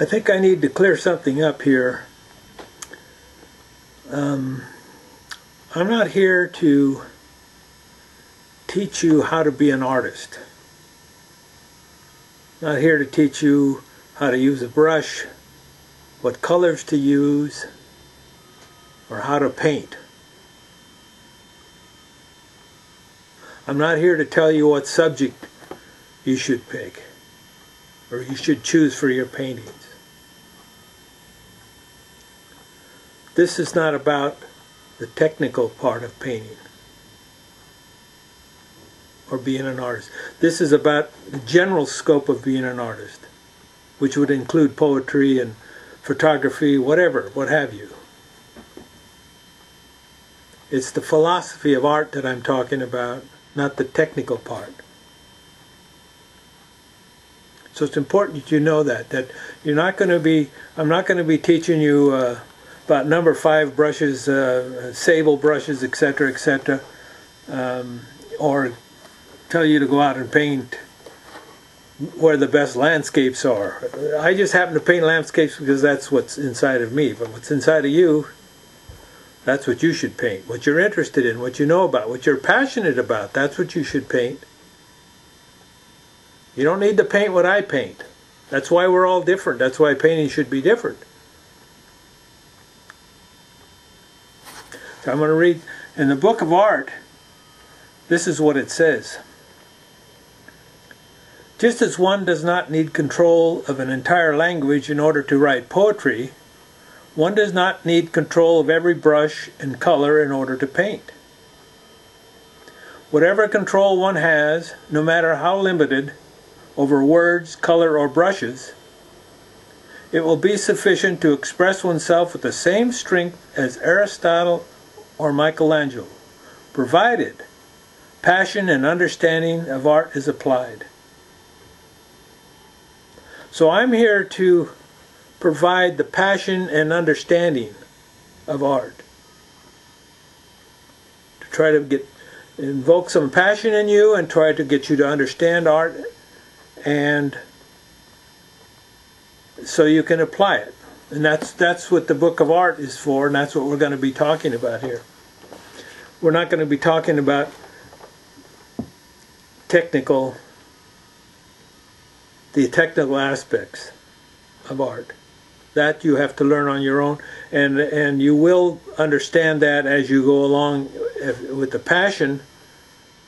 I think I need to clear something up here. I'm not here to teach you how to be an artist. I'm not here to teach you how to use a brush, what colors to use, or how to paint. I'm not here to tell you what subject you should pick or you should choose for your paintings. This is not about the technical part of painting or being an artist. This is about the general scope of being an artist, which would include poetry and photography, whatever, what have you. It's the philosophy of art that I'm talking about, not the technical part. So it's important that you know that you're not going to be, I'm not going to be teaching you about number 5 brushes, sable brushes, etc., etc., or tell you to go out and paint where the best landscapes are. I just happen to paint landscapes because that's what's inside of me, but what's inside of you, that's what you should paint. What you're interested in, what you know about, what you're passionate about, that's what you should paint. You don't need to paint what I paint. That's why we're all different. That's why painting should be different. So I'm going to read in the book of art, this is what it says. Just as one does not need control of an entire language in order to write poetry, one does not need control of every brush and color in order to paint. Whatever control one has, no matter how limited, over words, color, or brushes, it will be sufficient to express oneself with the same strength as Aristotle or Michelangelo, provided passion and understanding of art is applied. So I'm here to provide the passion and understanding of art. To try to invoke some passion in you and try to get you to understand art, and so you can apply it. And that's what the book of art is for, and that's what we're going to be talking about here. We're not going to be talking about the technical aspects of art. That you have to learn on your own, and you will understand that as you go along with the passion.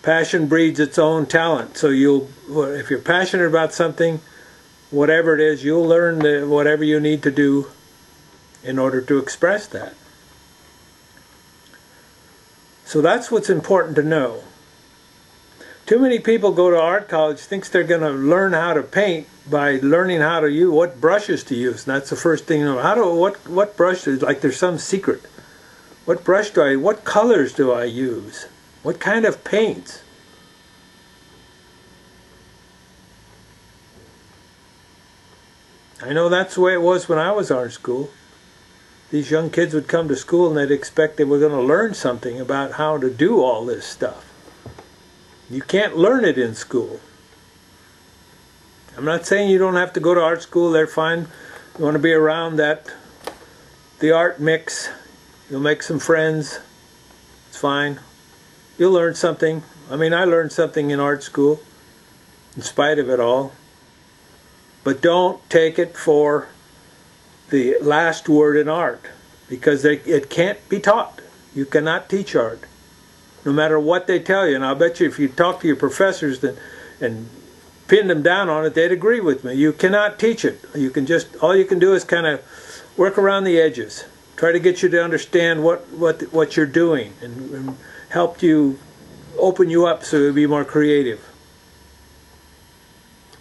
Passion breeds its own talent. So if you're passionate about something, whatever it is, you'll learn whatever you need to do in order to express that. So that's what's important to know. Too many people go to art college, thinks they're going to learn how to paint by learning how to use what brushes to use. And that's the first thing. What brush is, like there's some secret. What brush do I? What colors do I use? What kind of paints? I know that's the way it was when I was art school. These young kids would come to school and they'd expect they were going to learn something about how to do all this stuff. You can't learn it in school. I'm not saying you don't have to go to art school. They're fine. You want to be around the art mix. You'll make some friends. It's fine. You'll learn something. I mean, I learned something in art school, in spite of it all. But don't take it for the last word in art, because it can't be taught. You cannot teach art, no matter what they tell you. And I'll bet you if you talk to your professors and pin them down on it, they'd agree with me. You cannot teach it. All you can do is kind of work around the edges. Try to get you to understand what you're doing, and help you, open you up so you'll be more creative.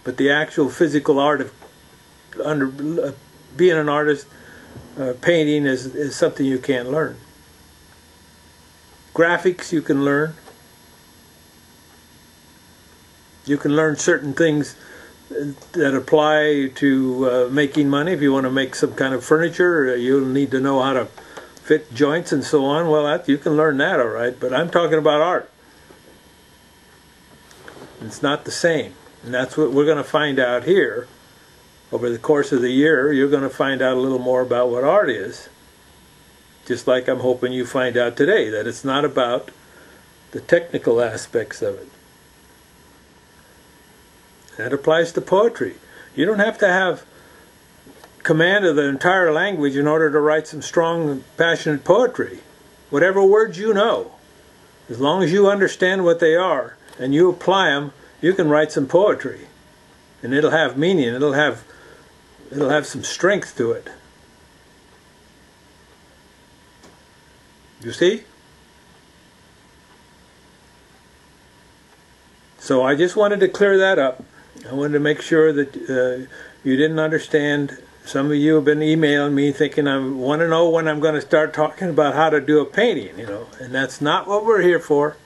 But the actual physical art of being an artist, painting, is something you can't learn. Graphics you can learn. You can learn certain things that apply to making money. If you want to make some kind of furniture, you'll need to know how to fit joints and so on. Well, you can learn that, all right. But I'm talking about art. It's not the same. And that's what we're going to find out here over the course of the year, you're going to find out a little more about what art is. Just like I'm hoping you find out today, that it's not about the technical aspects of it. That applies to poetry. You don't have to have command of the entire language in order to write some strong, passionate poetry. Whatever words you know, as long as you understand what they are and you apply them, you can write some poetry, and it'll have meaning. It'll have some strength to it. You see? So I just wanted to clear that up. I wanted to make sure that you didn't understand. Some of you have been emailing me thinking I want to know when I'm going to start talking about how to do a painting, you know, and that's not what we're here for.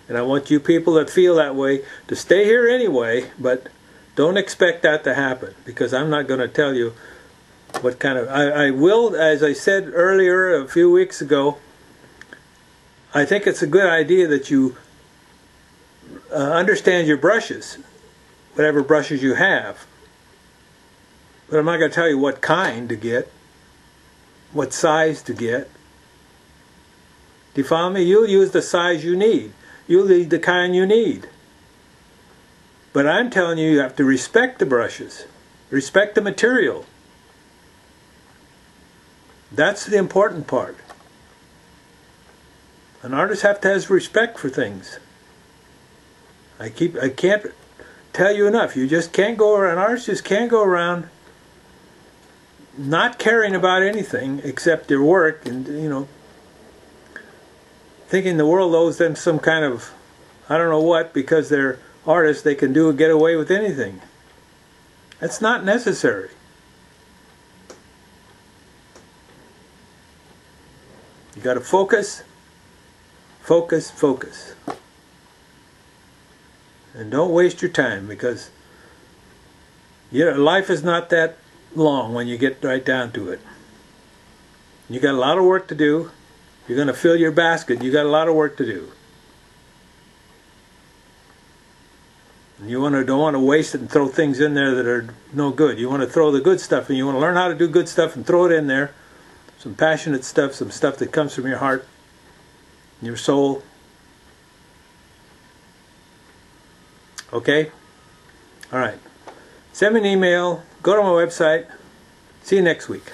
And I want you people that feel that way to stay here anyway, but don't expect that to happen, because I'm not going to tell you what kind of... I will, as I said earlier a few weeks ago, I think it's a good idea that you understand your brushes, whatever brushes you have. But I'm not going to tell you what kind to get, what size to get. Do you follow me? You'll use the size you need. You'll need the kind you need. But I'm telling you, you have to respect the brushes. Respect the material. That's the important part. An artist has to have respect for things. I can't tell you enough. You just can't go around. Artists just can't go around not caring about anything except their work, and, you know, thinking the world owes them some kind of, I don't know what, because they're artists, they can get away with anything. That's not necessary. You got to focus, focus, focus. And don't waste your time, because life is not that long when you get right down to it. You got a lot of work to do. You're going to fill your basket. You got a lot of work to do. And you don't want to waste it and throw things in there that are no good. You want to throw the good stuff, and you want to learn how to do good stuff and throw it in there. Some passionate stuff, some stuff that comes from your heart, your soul. Okay? All right. Send me an email. Go to my website. See you next week.